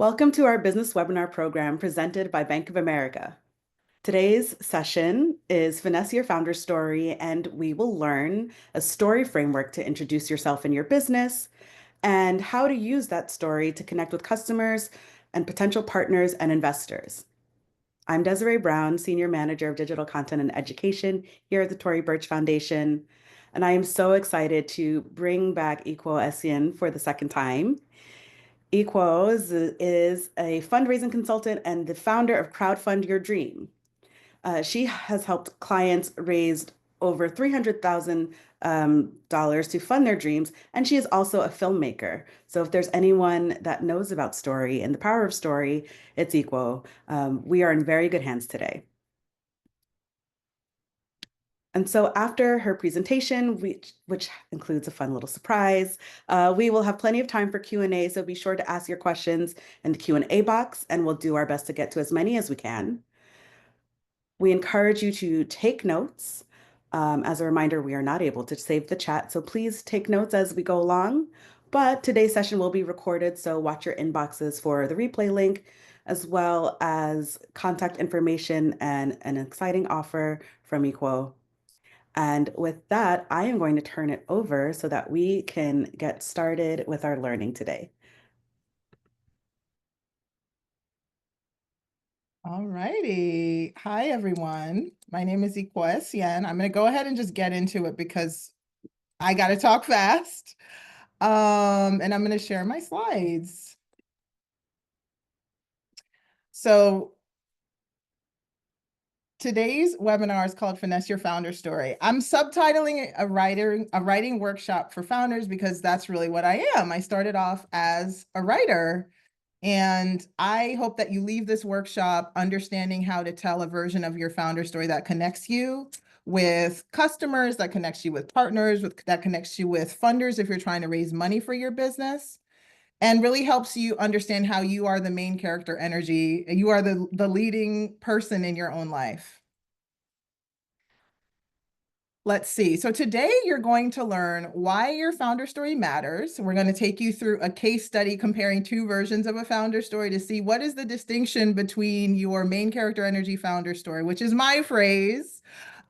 Welcome to our business webinar program presented by Bank of America. Today's session is Finesse Your Founder Story, and we will learn a story framework to introduce yourself and your business and how to use that story to connect with customers and potential partners and investors. I'm Desiree Brown, Senior Manager of Digital Content and Education here at the Tory Burch Foundation, and I am so excited to bring back Equo Essien for the second time. Equo is a fundraising consultant and the founder of Crowdfund Your Dream. She has helped clients raise over $300,000 to fund their dreams, and she is also a filmmaker. So if there's anyone that knows about story and the power of story, it's Equo. We are in very good hands today. And so after her presentation, which includes a fun little surprise, we will have plenty of time for Q&A, so be sure to ask your questions in the Q&A box, and we'll do our best to get to as many as we can. We encourage you to take notes. As a reminder, we are not able to save the chat, so please take notes as we go along. But today's session will be recorded, so watch your inboxes for the replay link, as well as contact information and an exciting offer from Equo. And with that, I am going to turn it over so that we can get started with our learning today. All righty. Hi, everyone. My name is Equo Essien. I'm going to go ahead and just get into it because I got to talk fast. And I'm going to share my slides. So today's webinar is called Finesse Your Founder Story. I'm subtitling a writing workshop for founders because that's really what I am. I started off as a writer. And I hope that you leave this workshop understanding how to tell a version of your founder story that connects you with customers, that connects you with partners, that connects you with funders if you're trying to raise money for your business, and really helps you understand how you are the main character energy. You are the leading person in your own life. Let's see. So today you're going to learn why your founder story matters. We're going to take you through a case study comparing two versions of a founder story to see what is the distinction between your main character energy founder story, which is my phrase,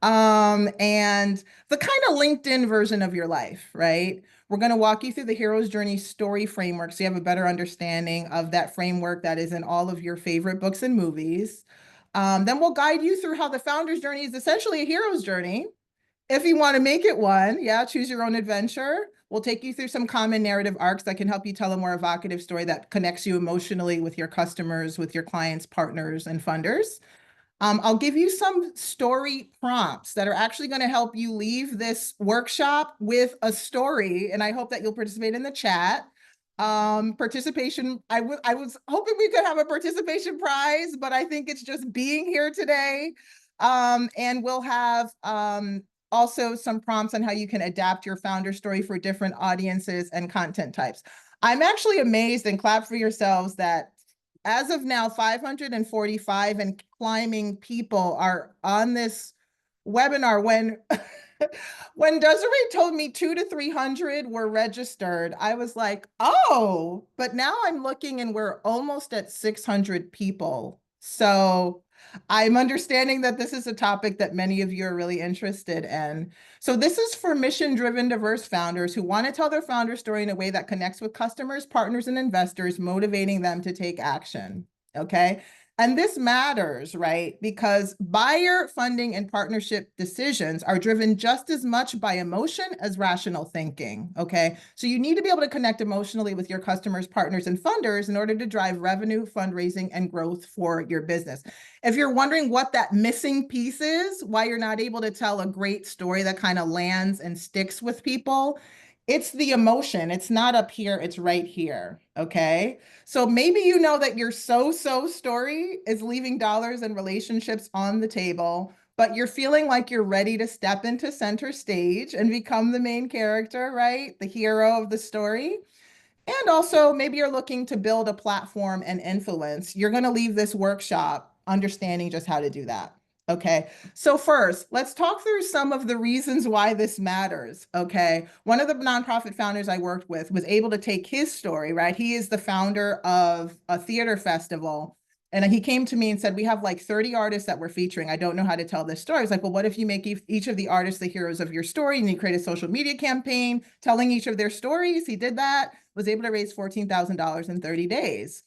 and the kind of LinkedIn version of your life, right? We're going to walk you through the hero's journey story framework so you have a better understanding of that framework that is in all of your favorite books and movies. Then we'll guide you through how the founder's journey is essentially a hero's journey. If you want to make it one, choose your own adventure. We'll take you through some common narrative arcs that can help you tell a more evocative story that connects you emotionally with your customers, with your clients, partners, and funders. I'll give you some story prompts that are actually going to help you leave this workshop with a story, and I hope that you'll participate in the chat. Participation, I was hoping we could have a participation prize, but I think it's just being here today. And we'll have also some prompts on how you can adapt your founder story for different audiences and content types. I'm actually amazed, and clap for yourselves, that as of now, 545 and climbing people are on this webinar. When Desiree told me 200 to 300 were registered, I was like, oh, but now I'm looking and we're almost at 600 people. So I'm understanding that this is a topic that many of you are really interested in. So this is for mission-driven, diverse founders who want to tell their founder story in a way that connects with customers, partners, and investors, motivating them to take action, okay? And this matters, right? Because buyer funding and partnership decisions are driven just as much by emotion as rational thinking, okay? So you need to be able to connect emotionally with your customers, partners, and funders in order to drive revenue, fundraising, and growth for your business. If you're wondering what that missing piece is, why you're not able to tell a great story that kind of lands and sticks with people, it's the emotion. It's not up here, it's right here, okay? So maybe you know that your so-so story is leaving dollars and relationships on the table, but you're feeling like you're ready to step into center stage and become the main character, right? The hero of the story. And also maybe you're looking to build a platform and influence. You're going to leave this workshop understanding just how to do that, Okay, so first, let's talk through some of the reasons why this matters. Okay, one of the nonprofit founders I worked with was able to take his story, right? He is the founder of a theater festival. And he came to me and said, we have like 30 artists that we're featuring. I don't know how to tell this story. I was like, well, what if you make each of the artists the heroes of your story and you create a social media campaign telling each of their stories? He did that, was able to raise $14,000 in 30 days.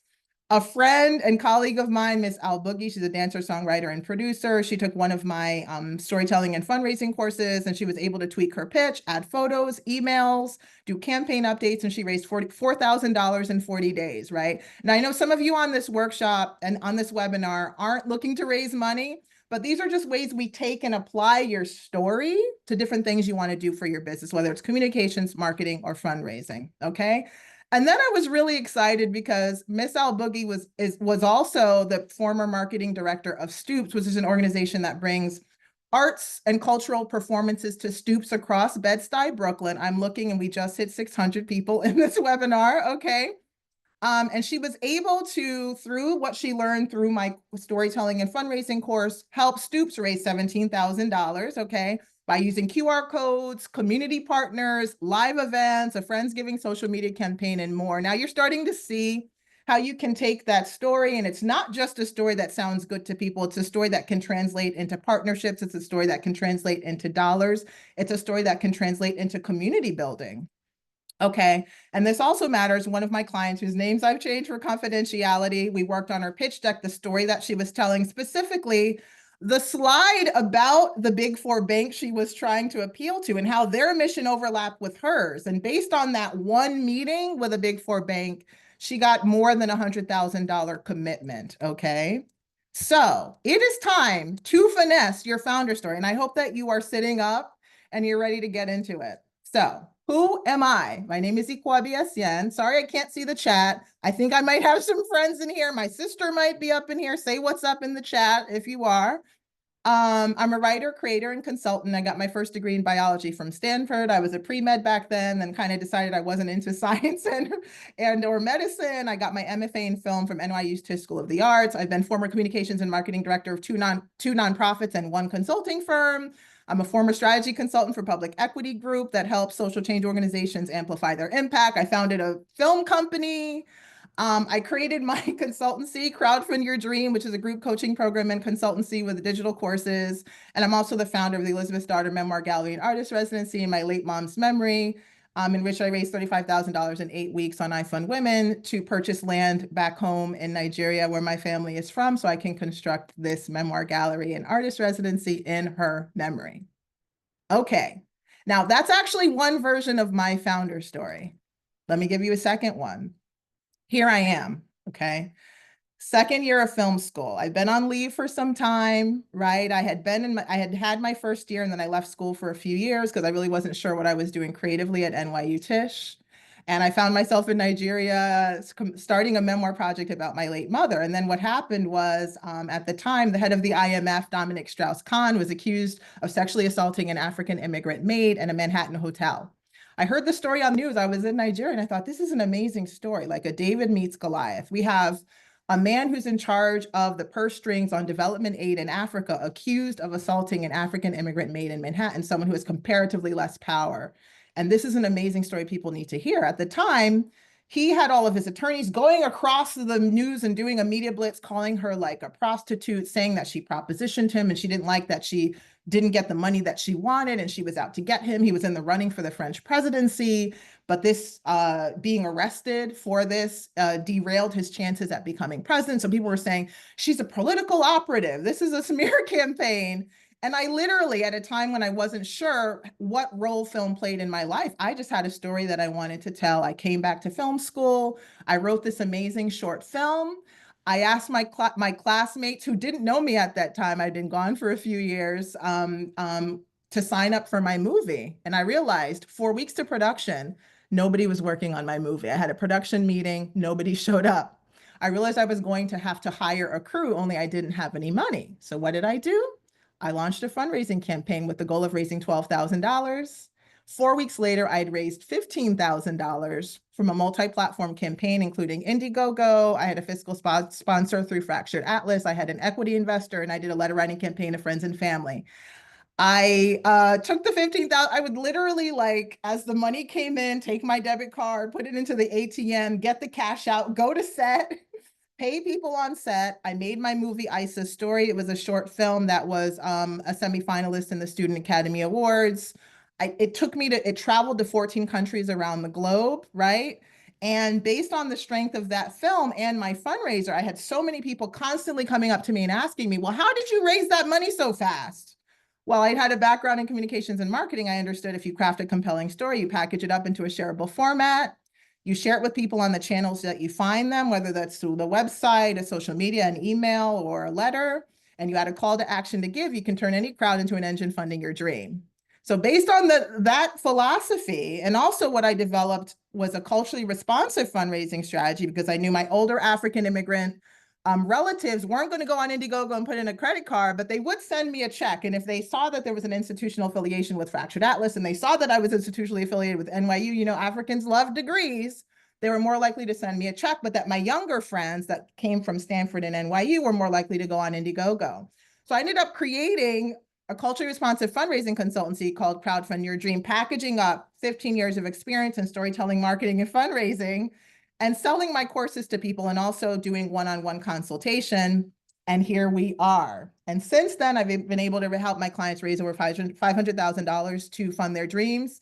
A friend and colleague of mine, Miss Al Boogie, she's a dancer, songwriter, and producer. She took one of my storytelling and fundraising courses, and she was able to tweak her pitch, add photos, emails, do campaign updates, and she raised $44,000 in 40 days, right? And I know some of you on this workshop and on this webinar aren't looking to raise money, but these are just ways we take and apply your story to different things you want to do for your business, whether it's communications, marketing, or fundraising, okay? And then I was really excited because Miss Al Boogie was also the former marketing director of Stoops, which is an organization that brings arts and cultural performances to Stoops across Bed-Stuy, Brooklyn. I'm looking and we just hit 600 people in this webinar, okay? And she was able to, through what she learned through my storytelling and fundraising course, help Stoops raise $17,000, okay, by using QR codes, community partners, live events, a Friendsgiving social media campaign, and more. Now you're starting to see how you can take that story, and it's not just a story that sounds good to people. It's a story that can translate into partnerships. It's a story that can translate into dollars. It's a story that can translate into community building. Okay, and this also matters. One of my clients whose names I've changed for confidentiality, we worked on her pitch deck, the story that she was telling, specifically the slide about the big four banks she was trying to appeal to and how their mission overlapped with hers. And based on that one meeting with a big four bank, she got more than $100,000 commitment, okay? So it is time to finesse your founder story. And I hope that you are sitting up and you're ready to get into it. So who am I? My name is Ikwabi Essien. Sorry, I can't see the chat. I think I might have some friends in here. My sister might be up in here. Say what's up in the chat if you are. I'm a writer, creator, and consultant. I got my first degree in biology from Stanford. I was a pre-med back then, then kind of decided I wasn't into science and or medicine. I got my MFA in film from NYU's Tisch School of the Arts. I've been former communications and marketing director of two nonprofits and one consulting firm. I'm a former strategy consultant for public equity group that helps social change organizations amplify their impact. I founded a film company. I created my consultancy, Crowdfund Your Dream, which is a group coaching program and consultancy with digital courses. And I'm also the founder of the Elizabeth Darter Memoir Gallery and Artist Residency in my late mom's memory, in which I raised $35,000 in 8 weeks on I Fund Women to purchase land back home in Nigeria, where my family is from, so I can construct this memoir gallery and artist residency in her memory. Okay, now that's actually one version of my founder story. Let me give you a second one. Here I am, okay? Second year of film school. I've been on leave for some time, right? I had had my first year and then I left school for a few years because I really wasn't sure what I was doing creatively at NYU Tisch. And I found myself in Nigeria starting a memoir project about my late mother. And then what happened was, at the time, the head of the IMF, Dominic Strauss-Kahn, was accused of sexually assaulting an African immigrant maid in a Manhattan hotel. I heard the story on the news. I was in Nigeria and I thought, this is an amazing story, like a David meets Goliath. We have a man who's in charge of the purse strings on development aid in Africa, accused of assaulting an African immigrant maid in Manhattan, someone who has comparatively less power. And this is an amazing story people need to hear. At the time, he had all of his attorneys going across the news and doing a media blitz, calling her like a prostitute, saying that she propositioned him and she didn't like that she didn't get the money that she wanted and she was out to get him. He was in the running for the French presidency, but this being arrested for this derailed his chances at becoming president. So people were saying, she's a political operative. This is a smear campaign. And I literally, at a time when I wasn't sure what role film played in my life, I just had a story that I wanted to tell. I came back to film school. I wrote this amazing short film. I asked my classmates who didn't know me at that time, I'd been gone for a few years, to sign up for my movie. And I realized 4 weeks to production, nobody was working on my movie. I had a production meeting, nobody showed up. I realized I was going to have to hire a crew, only I didn't have any money. So what did I do? I launched a fundraising campaign with the goal of raising $12,000. 4 weeks later, I'd raised $15,000. from a multi-platform campaign, including Indiegogo. I had a fiscal sponsor through Fractured Atlas. I had an equity investor, and I did a letter writing campaign to friends and family. I took the 15,000. I would literally, like, as the money came in, take my debit card, put it into the ATM, get the cash out, go to set, pay people on set. I made my movie Isis Story. It was a short film that was a semi-finalist in the Student Academy Awards. It traveled to 14 countries around the globe, right? And based on the strength of that film and my fundraiser, I had so many people constantly coming up to me and asking me, well, how did you raise that money so fast? Well, I'd had a background in communications and marketing. I understood if you craft a compelling story, you package it up into a shareable format, you share it with people on the channels that you find them, whether that's through the website, a social media, an email, or a letter, and you add a call to action to give, you can turn any crowd into an engine funding your dream. So based on that philosophy, and also what I developed was a culturally responsive fundraising strategy, because I knew my older African immigrant relatives weren't going to go on Indiegogo and put in a credit card, but they would send me a check. And if they saw that there was an institutional affiliation with Fractured Atlas, and they saw that I was institutionally affiliated with NYU, you know, Africans love degrees, they were more likely to send me a check, but that my younger friends that came from Stanford and NYU were more likely to go on Indiegogo. So I ended up creating a culturally responsive fundraising consultancy called Crowdfund Your Dream, packaging up 15 years of experience in storytelling, marketing, and fundraising, and selling my courses to people, and also doing one-on-one consultation. And here we are. And since then, I've been able to help my clients raise over $500,000 to fund their dreams.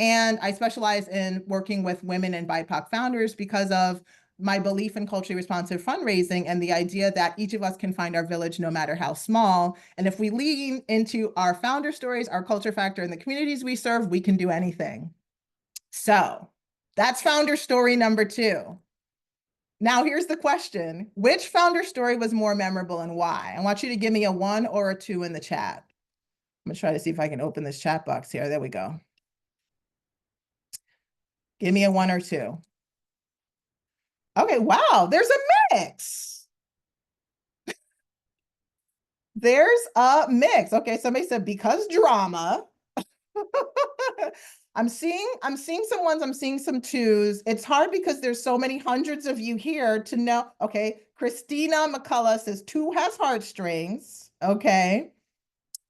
And I specialize in working with women and BIPOC founders because of my belief in culturally responsive fundraising and the idea that each of us can find our village no matter how small. And if we lean into our founder stories, our culture factor, and the communities we serve, we can do anything. So that's founder story number 2. Now here's the question. Which founder story was more memorable and why? I want you to give me a 1 or a 2 in the chat. I'm gonna try to see if I can open this chat box here. There we go. Give me a 1 or 2. Okay, wow, there's a mix. There's a mix. Okay, somebody said because drama. I'm seeing some 1s, I'm seeing some 2s. It's hard because there's so many hundreds of you here to know. Okay, Christina McCullough says 2 has heartstrings. Okay,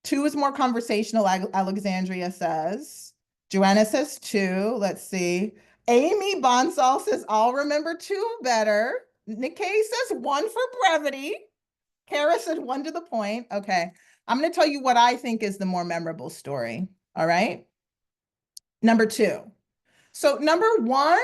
2 is more conversational, Alexandria says. Joanna says 2. Let's see. Amy Bonsall says, I'll remember 2 better. Nikkei says 1 for brevity. Kara said 1 to the point. Okay, I'm going to tell you what I think is the more memorable story. All right. Number 2. So number 1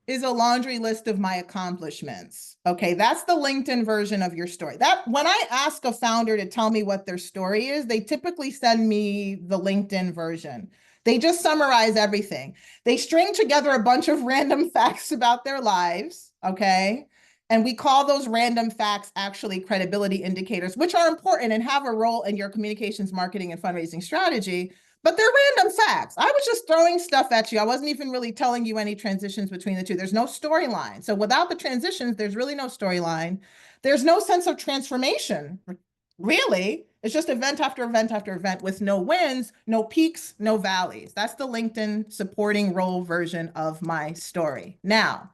is a laundry list of my accomplishments. Okay, that's the LinkedIn version of your story. That when I ask a founder to tell me what their story is, they typically send me the LinkedIn version. They just summarize everything. They string together a bunch of random facts about their lives, okay? And we call those random facts actually credibility indicators, which are important and have a role in your communications, marketing, and fundraising strategy. But they're random facts. I was just throwing stuff at you. I wasn't even really telling you any transitions between the two. There's no storyline. So without the transitions, there's really no storyline. There's no sense of transformation, really. It's just event after event after event with no wins, no peaks, no valleys. That's the LinkedIn supporting role version of my story. Now,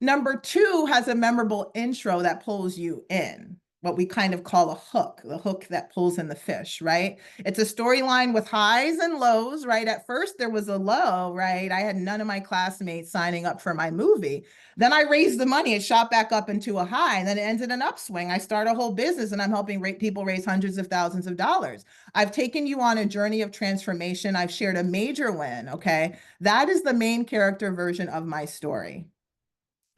number 2 has a memorable intro that pulls you in, what we kind of call a hook, the hook that pulls in the fish, right? It's a storyline with highs and lows, right? At first, there was a low, right? I had none of my classmates signing up for my movie. Then I raised the money. It shot back up into a high, and then it ended an upswing. I started a whole business, and I'm helping people raise hundreds of thousands of dollars. I've taken you on a journey of transformation. I've shared a major win, okay? That is the main character version of my story.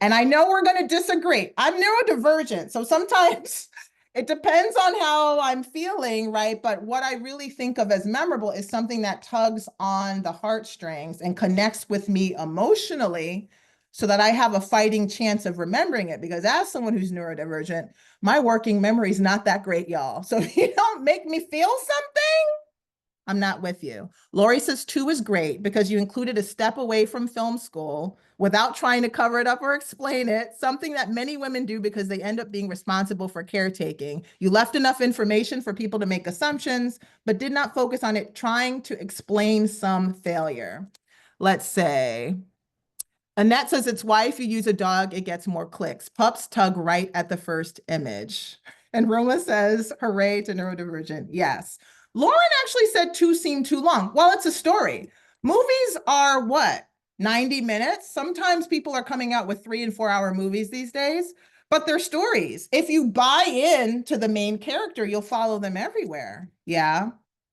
And I know we're going to disagree. I'm neurodivergent. So sometimes it depends on how I'm feeling, right? But what I really think of as memorable is something that tugs on the heartstrings and connects with me emotionally so that I have a fighting chance of remembering it. Because as someone who's neurodivergent, my working memory is not that great, y'all. So if you don't make me feel something, I'm not with you. Lori says 2 is great because you included a step away from film school without trying to cover it up or explain it, something that many women do because they end up being responsible for caretaking. You left enough information for people to make assumptions, but did not focus on it trying to explain some failure. Let's say, Annette says it's why if you use a dog, it gets more clicks. Pups tug right at the first image. And Roma says, hooray to neurodivergent. Yes. Lauren actually said two seem too long. Well, it's a story. Movies are what? 90 minutes? Sometimes people are coming out with 3 and 4 hour movies these days, but they're stories. If you buy in to the main character, you'll follow them everywhere. Yeah.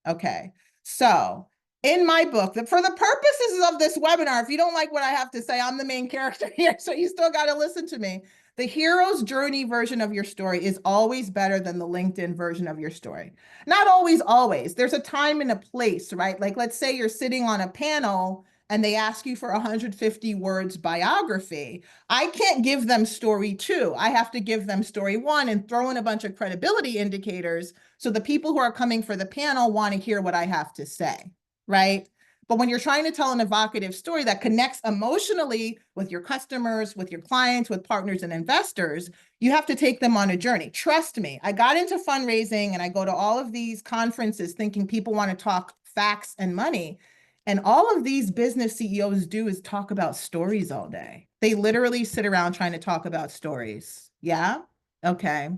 Okay. So in my book, for the purposes of this webinar, if you don't like what I have to say, I'm the main character here, so you still got to listen to me. The hero's journey version of your story is always better than the LinkedIn version of your story. Not always, always. There's a time and a place, right? Like, let's say you're sitting on a panel and they ask you for 150 words biography. I can't give them story 2. I have to give them story 1 and throw in a bunch of credibility indicators so the people who are coming for the panel want to hear what I have to say. Right? But when you're trying to tell an evocative story that connects emotionally with your customers, with your clients, with partners and investors, you have to take them on a journey. Trust me, I got into fundraising and I go to all of these conferences thinking people want to talk facts and money. And all of these business CEOs do is talk about stories all day. They literally sit around trying to talk about stories. Yeah? Okay.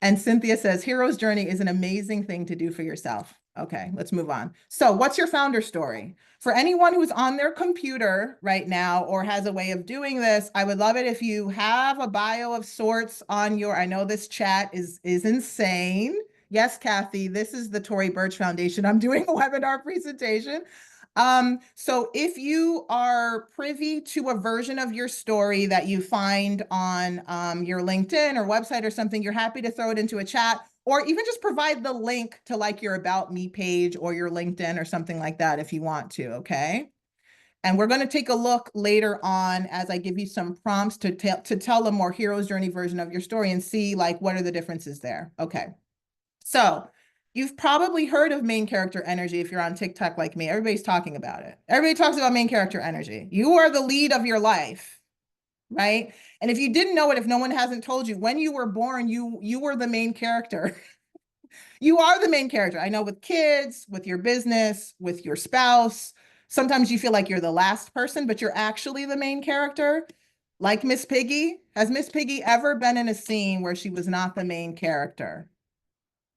And Cynthia says, hero's journey is an amazing thing to do for yourself. Okay, let's move on. So what's your founder story? For anyone who's on their computer right now or has a way of doing this, I would love it if you have a bio of sorts on your, I know this chat is insane. Yes, Kathy, this is the Tory Burch Foundation. I'm doing a webinar presentation. So if you are privy to a version of your story that you find on your LinkedIn or website or something, you're happy to throw it into a chat or even just provide the link to like your About Me page or your LinkedIn or something like that if you want to, okay? And we're going to take a look later on as I give you some prompts to tell a more hero's journey version of your story and see like what are the differences there. Okay. So you've probably heard of main character energy if you're on TikTok like me. Everybody's talking about it. Everybody talks about main character energy. You are the lead of your life, right? And if you didn't know it, if no one hasn't told you, when you were born, you were the main character. You are the main character. I know with kids, with your business, with your spouse, sometimes you feel like you're the last person, but you're actually the main character. Like Miss Piggy. Has Miss Piggy ever been in a scene where she was not the main character?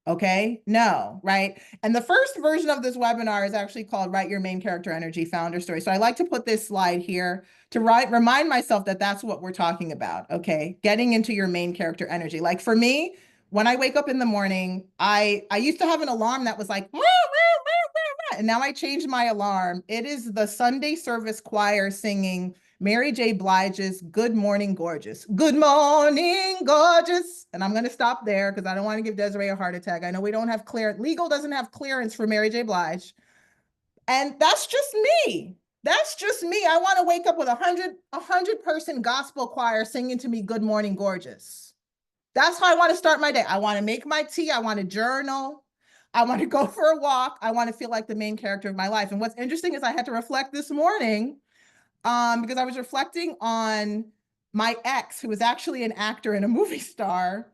Okay, no, right? And the first version of this webinar is actually called Write Your Main Character Energy Founder Story. So I like to put this slide here to remind myself that that's what we're talking about, okay? Getting into your main character energy. Like for me, when I wake up in the morning, I used to have an alarm that was like, wah, wah, wah, wah, and now I changed my alarm. It is the Sunday service choir singing Mary J. Blige's Good Morning Gorgeous. Good morning, gorgeous. And I'm going to stop there because I don't want to give Desiree a heart attack. I know we don't have legal doesn't have clearance for Mary J. Blige. And that's just me. That's just me. I want to wake up with a 100 person gospel choir singing to me Good Morning Gorgeous. That's how I want to start my day. I want to make my tea. I want to journal. I want to go for a walk. I want to feel like the main character of my life. And what's interesting is I had to reflect this morning because I was reflecting on my ex, who was actually an actor and a movie star.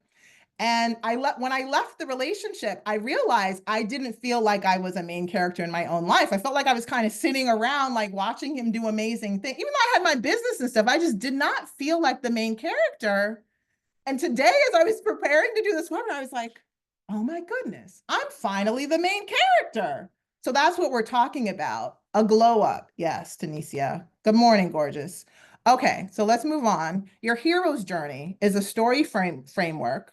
And when I left the relationship, I realized I didn't feel like I was a main character in my own life. I felt like I was kind of sitting around, like watching him do amazing things. Even though I had my business and stuff, I just did not feel like the main character. And today, as I was preparing to do this webinar, I was like, oh my goodness, I'm finally the main character. So that's what we're talking about. A glow up. Yes, Tanisha. Good morning, gorgeous. Okay, so let's move on. Your hero's journey is a story framework.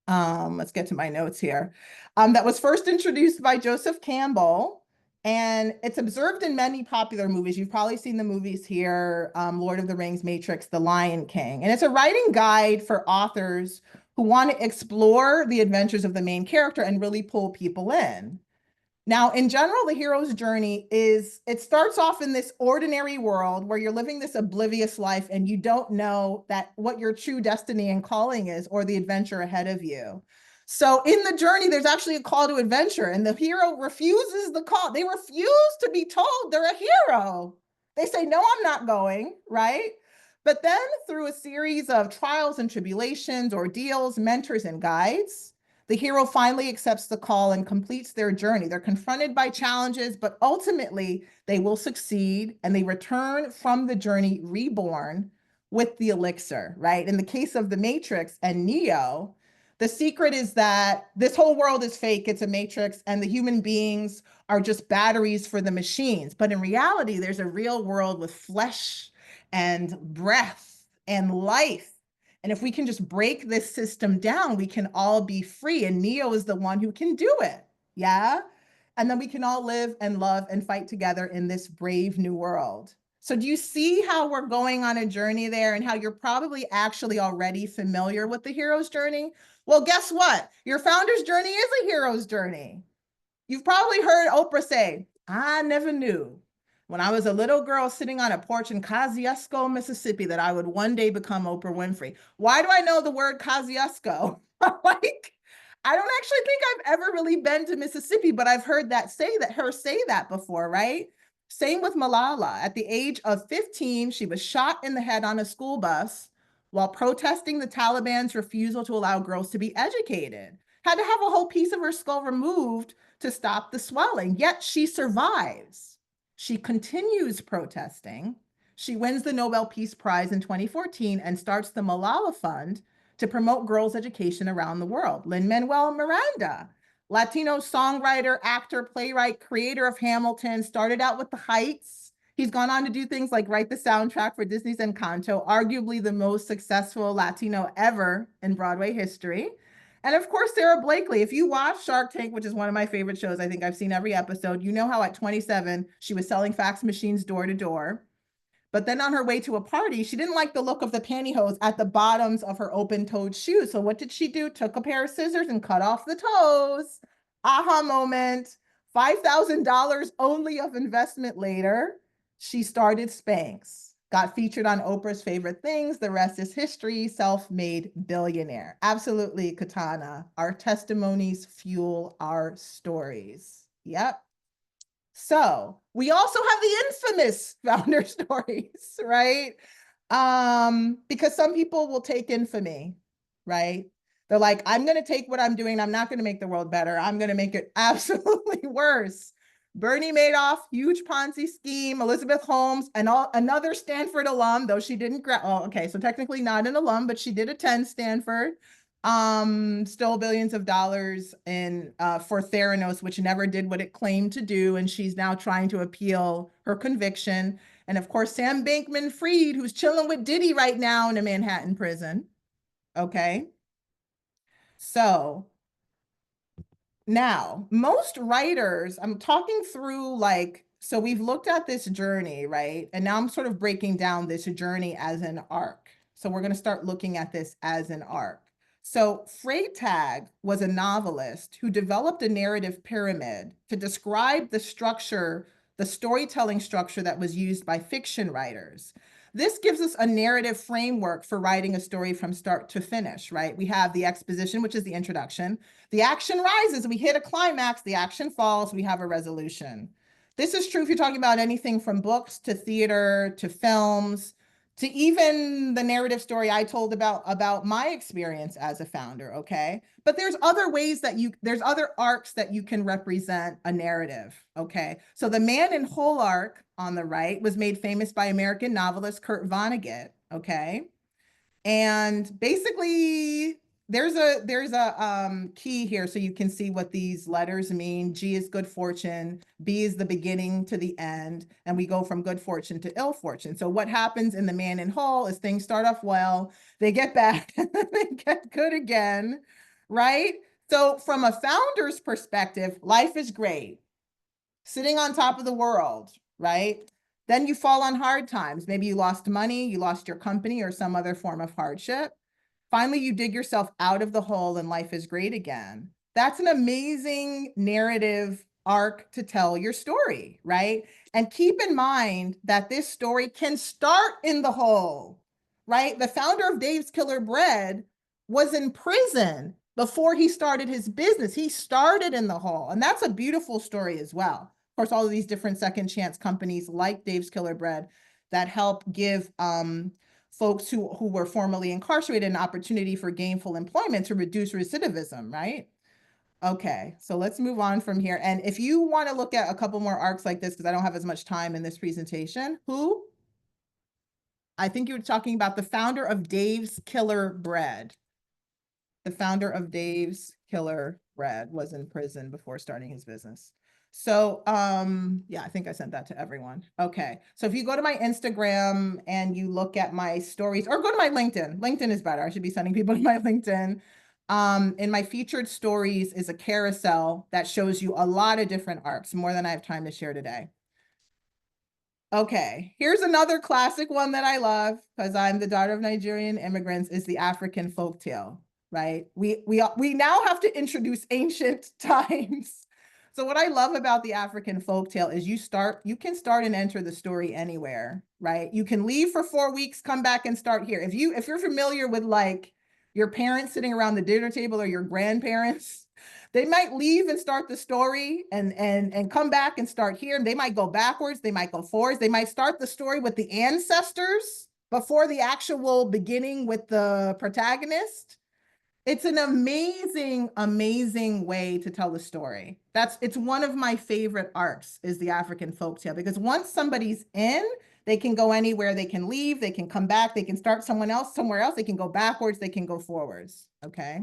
Let's get to my notes here. That was first introduced by Joseph Campbell, and it's observed in many popular movies. You've probably seen the movies here, Lord of the Rings, Matrix, The Lion King. And it's a writing guide for authors who want to explore the adventures of the main character and really pull people in. Now, in general, the hero's journey it starts off in this ordinary world where you're living this oblivious life and you don't know that what your true destiny and calling is or the adventure ahead of you. So in the journey, there's actually a call to adventure and the hero refuses the call. They refuse to be told they're a hero. They say, no, I'm not going, right? But then through a series of trials and tribulations, ordeals, mentors, and guides, The hero finally accepts the call and completes their journey. They're confronted by challenges, but ultimately they will succeed and they return from the journey reborn with the elixir, right? In the case of the Matrix and Neo, the secret is that this whole world is fake, it's a matrix, and the human beings are just batteries for the machines. But in reality, there's a real world with flesh and breath and life. And if we can just break this system down, we can all be free. And Neo is the one who can do it. Yeah. And then we can all live and love and fight together in this brave new world. So do you see how we're going on a journey there and how you're probably actually already familiar with the hero's journey? Well, guess what? Your founder's journey is a hero's journey. You've probably heard Oprah say, I never knew when I was a little girl sitting on a porch in Kosciuszko, Mississippi, that I would one day become Oprah Winfrey. Why do I know the word Kosciuszko? Like, I don't actually think I've ever really been to Mississippi, but I've heard her say that before, right? Same with Malala. At the age of 15, she was shot in the head on a school bus while protesting the Taliban's refusal to allow girls to be educated. Had to have a whole piece of her skull removed to stop the swelling, yet she survives. She continues protesting. She wins the Nobel Peace Prize in 2014 and starts the Malala Fund to promote girls' education around the world. Lin-Manuel Miranda, Latino songwriter, actor, playwright, creator of Hamilton, started out with The Heights. He's gone on to do things like write the soundtrack for Disney's Encanto, arguably the most successful Latino ever in Broadway history. And of course, Sarah Blakely. If you watch Shark Tank, which is one of my favorite shows, I think I've seen every episode, you know how at 27, she was selling fax machines door to door. But then on her way to a party, she didn't like the look of the pantyhose at the bottoms of her open-toed shoes. So what did she do? Took a pair of scissors and cut off the toes. Aha moment. $5,000 only of investment later, she started Spanx. Got featured on Oprah's Favorite Things. The rest is history. Self-made billionaire. Absolutely, Katana. Our testimonies fuel our stories. Yep. So we also have the infamous founder stories, right? Because some people will take infamy, right? They're like, I'm going to take what I'm doing. I'm not going to make the world better. I'm going to make it absolutely worse. Bernie Madoff, huge Ponzi scheme. Elizabeth Holmes, and another Stanford alum, though she didn't okay, so technically not an alum, but she did attend Stanford. Stole billions of dollars in for Theranos, which never did what it claimed to do, and she's now trying to appeal her conviction. And of course, Sam Bankman-Fried, who's chilling with Diddy right now in a Manhattan prison. Okay, so now, most writers, I'm talking through like, so we've looked at this journey, right? And now I'm sort of breaking down this journey as an arc. So we're going to start looking at this as an arc. So Freytag was a novelist who developed a narrative pyramid to describe the structure, the storytelling structure that was used by fiction writers. This gives us a narrative framework for writing a story from start to finish, right? We have the exposition, which is the introduction. The action rises, we hit a climax, the action falls, we have a resolution. This is true if you're talking about anything from books to theater to films to even the narrative story I told about my experience as a founder, okay? But there's other ways that there's other arcs that you can represent a narrative, okay? So the Man in Whole arc on the right was made famous by American novelist Kurt Vonnegut, okay? And basically, there's a key here so you can see what these letters mean. G is good fortune, B is the beginning to the end, and we go from good fortune to ill fortune. So what happens in the Man in Whole is things start off well, they get bad, and then they get good again, right? So from a founder's perspective, life is great, sitting on top of the world, right? Then you fall on hard times. Maybe you lost money, you lost your company, or some other form of hardship. Finally, you dig yourself out of the hole and life is great again. That's an amazing narrative arc to tell your story, right? And keep in mind that this story can start in the hole, right? The founder of Dave's Killer Bread was in prison before he started his business. He started in the hole, and that's a beautiful story as well. Of course, all of these different second chance companies like Dave's Killer Bread that help give folks who were formerly incarcerated an opportunity for gainful employment to reduce recidivism, right? Okay, so let's move on from here. And if you want to look at a couple more arcs like this, because I don't have as much time in this presentation, who? I think you were talking about the founder of Dave's Killer Bread. The founder of Dave's Killer Bread was in prison before starting his business. So, yeah, I think I sent that to everyone. Okay. So if you go to my Instagram and you look at my stories, or go to my LinkedIn, LinkedIn is better. I should be sending people to my LinkedIn. In my featured stories is a carousel that shows you a lot of different arcs, more than I have time to share today. Okay, here's another classic one that I love because I'm the daughter of Nigerian immigrants, is the African folktale, right? We now have to introduce ancient times. So what I love about the African folktale is you can start and enter the story anywhere, right? You can leave for 4 weeks, come back and start here. If you're familiar with like your parents sitting around the dinner table or your grandparents, they might leave and start the story and come back and start here. They might go backwards. They might go forwards. They might start the story with the ancestors before the actual beginning with the protagonist. It's an amazing, amazing way to tell the story. It's one of my favorite arcs is the African folktale, because once somebody's in, they can go anywhere. They can leave, they can come back, they can start somewhere else, they can go backwards, they can go forwards, okay?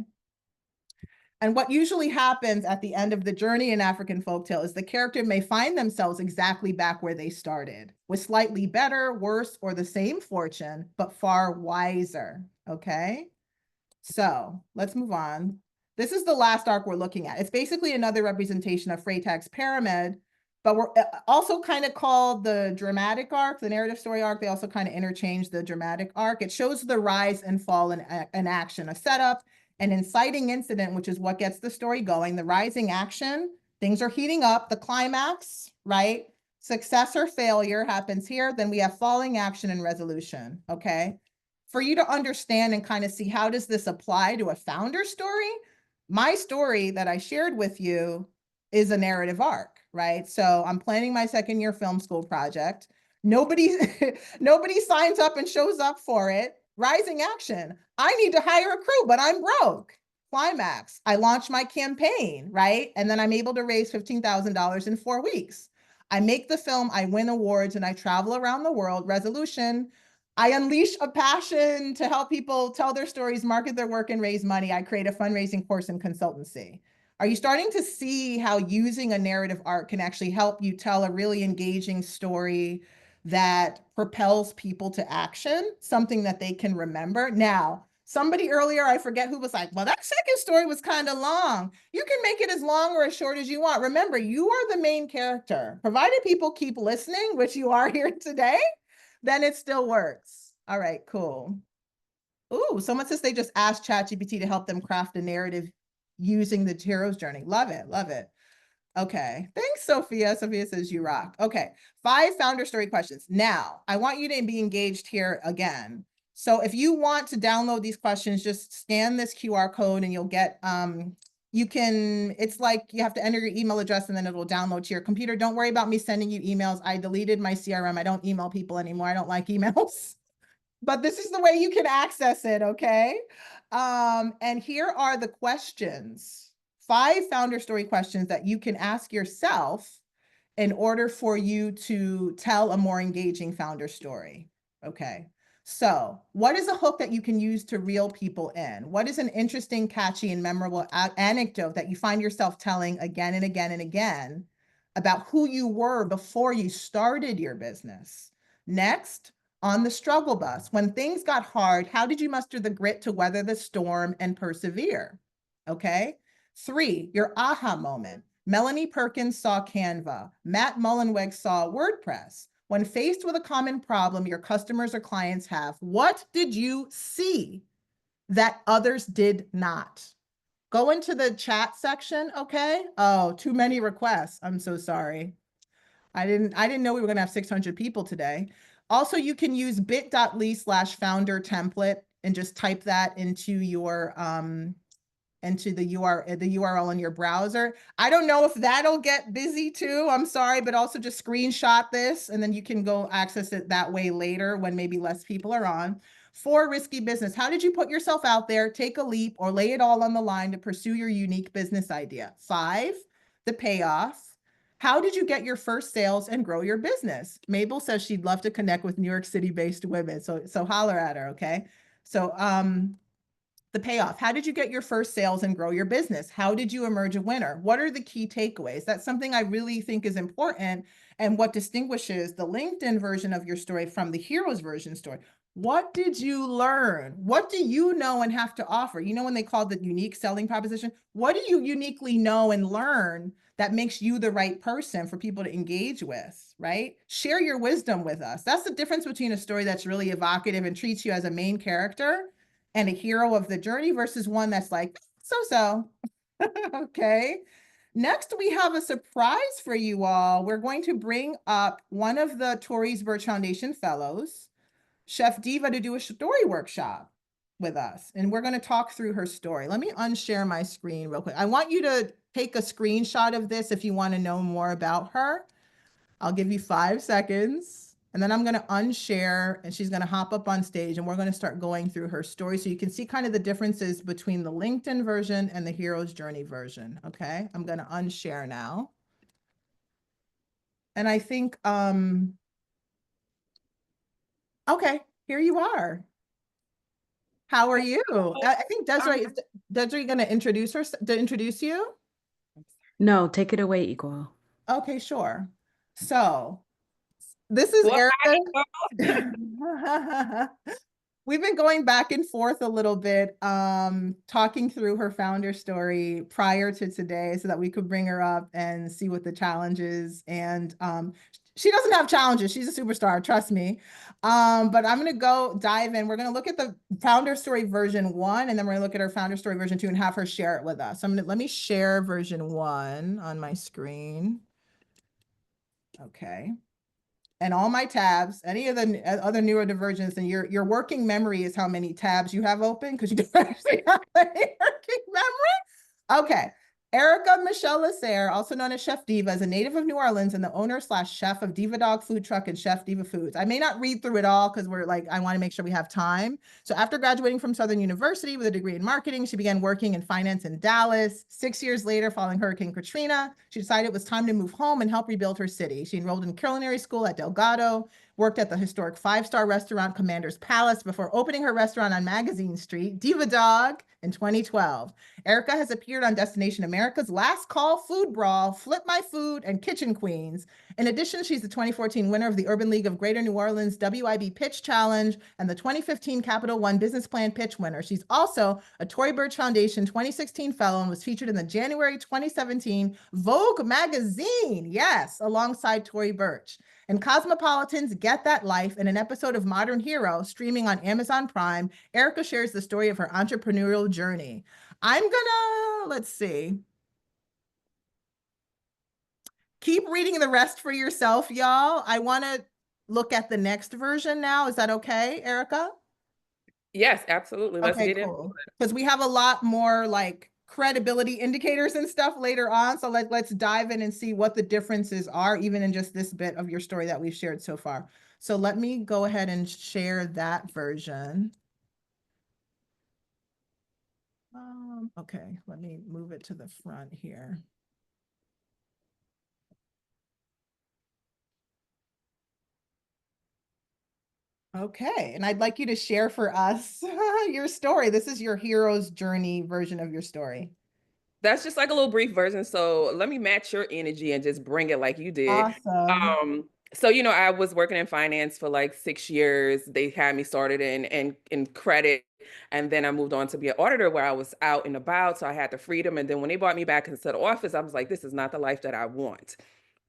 And what usually happens at the end of the journey in African folktale is the character may find themselves exactly back where they started, with slightly better, worse, or the same fortune, but far wiser, okay? So let's move on. This is the last arc we're looking at. It's basically another representation of Freytag's pyramid, but we're also kind of called the dramatic arc, the narrative story arc. They also kind of interchange the dramatic arc. It shows the rise and fall in action, a setup, an inciting incident, which is what gets the story going, the rising action, things are heating up, the climax, right? Success or failure happens here. Then we have falling action and resolution, okay? For you to understand and kind of see how does this apply to a founder story, my story that I shared with you is a narrative arc, right? So I'm planning my second year film school project. Nobody, nobody signs up and shows up for it. Rising action. I need to hire a crew, but I'm broke. Climax. I launch my campaign, right? And then I'm able to raise $15,000 in 4 weeks. I make the film, I win awards, and I travel around the world. Resolution. I unleash a passion to help people tell their stories, market their work, and raise money. I create a fundraising course and consultancy. Are you starting to see how using a narrative arc can actually help you tell a really engaging story that propels people to action, something that they can remember? Now, somebody earlier, I forget who, was like, well, that second story was kind of long. You can make it as long or as short as you want. Remember, you are the main character. Provided people keep listening, which you are here today, then it still works. All right, cool. Ooh, someone says they just asked ChatGPT to help them craft a narrative using the hero's journey. Love it, love it. Okay, thanks, Sophia. Sophia says you rock. Okay, 5 founder story questions. Now, I want you to be engaged here again. So if you want to download these questions, just scan this QR code and you'll get, it's like you have to enter your email address and then it will download to your computer. Don't worry about me sending you emails. I deleted my CRM. I don't email people anymore. I don't like emails. But this is the way you can access it, okay? And here are the questions. 5 founder story questions that you can ask yourself in order for you to tell a more engaging founder story, okay? So what is a hook that you can use to reel people in? What is an interesting, catchy, and memorable anecdote that you find yourself telling again and again and again about who you were before you started your business? Next, on the struggle bus, when things got hard, how did you muster the grit to weather the storm and persevere? Okay. 3, your aha moment. Melanie Perkins saw Canva. Matt Mullenweg saw WordPress. When faced with a common problem your customers or clients have, what did you see that others did not? Go into the chat section, okay? Oh, too many requests. I'm so sorry. I didn't know we were going to have 600 people today. Also, you can use bit.ly/founder template and just type that into your into the URL in your browser. I don't know if that'll get busy too. I'm sorry, but also just screenshot this and then you can go access it that way later when maybe less people are on. 4, risky business. How did you put yourself out there, take a leap, or lay it all on the line to pursue your unique business idea? 5, the payoff. How did you get your first sales and grow your business? Mabel says she'd love to connect with New York City-based women. So holler at her, okay? So the payoff. How did you get your first sales and grow your business? How did you emerge a winner? What are the key takeaways? That's something I really think is important and what distinguishes the LinkedIn version of your story from the hero's version story. What did you learn? What do you know and have to offer? You know, when they call the unique selling proposition, what do you uniquely know and learn that makes you the right person for people to engage with, right? Share your wisdom with us. That's the difference between a story that's really evocative and treats you as a main character and a hero of the journey versus one that's like, so-so. Okay. Next, we have a surprise for you all. We're going to bring up one of the Tory Burch Foundation fellows, Chef Diva, to do a story workshop with us. And we're going to talk through her story. Let me unshare my screen real quick. I want you to take a screenshot of this if you want to know more about her. I'll give you 5 seconds. And then I'm going to unshare and she's going to hop up on stage and we're going to start going through her story so you can see kind of the differences between the LinkedIn version and the hero's journey version. Okay, I'm going to unshare now. And I think, okay, here you are. How are you? I think Desiree going to introduce you? No, take it away, Equal. Okay, sure. So this is Well, Erica. We've been going back and forth a little bit, talking through her founder story prior to today so that we could bring her up and see what the challenge is. And she doesn't have challenges. She's a superstar, trust me. But I'm going to go dive in. We're going to look at the founder story version 1, and then we're going to look at her founder story version 2 and have her share it with us. Let me share version 1 on my screen. Okay. And all my tabs, any of the other neurodivergence, and your working memory is how many tabs you have open because you don't actually have any working memory. Okay. Erica Michelle Lasser, also known as Chef Diva, is a native of New Orleans and the owner/chef of Diva Dog Food Truck and Chef Diva Foods. I may not read through it all because I want to make sure we have time. So after graduating from Southern University with a degree in marketing, she began working in finance in Dallas. 6 years later, following Hurricane Katrina, she decided it was time to move home and help rebuild her city. She enrolled in culinary school at Delgado, worked at the historic 5-star restaurant Commander's Palace before opening her restaurant on Magazine Street, Diva Dog, in 2012. Erica has appeared on Destination America's Last Call, Food Brawl, Flip My Food, and Kitchen Queens. In addition, she's the 2014 winner of the Urban League of Greater New Orleans WIB Pitch Challenge and the 2015 Capital One Business Plan Pitch winner. She's also a Tory Burch Foundation 2016 fellow and was featured in the January 2017 Vogue magazine, yes, alongside Tory Burch. In Cosmopolitan's Get That Life, in an episode of Modern Hero streaming on Amazon Prime, Erica shares the story of her entrepreneurial journey. Let's see. Keep reading the rest for yourself, y'all. I want to look at the next version now. Is that okay, Erica? yes, absolutely. Let's Okay, get into cool. it. Because we have a lot more like credibility indicators and stuff later on. So let's dive in and see what the differences are, even in just this bit of your story that we've shared so far. So let me go ahead and share that version. Okay, let me move it to the front here. Okay, and I'd like you to share for us your story. This is your hero's journey version of your story. That's just like a little brief version. So let me match your energy and just bring it like you did. Awesome. So I was working in finance for like 6 years. They had me started in credit, and then I moved on to be an auditor where I was out and about. So I had the freedom. And then when they brought me back into the office, I was like, this is not the life that I want.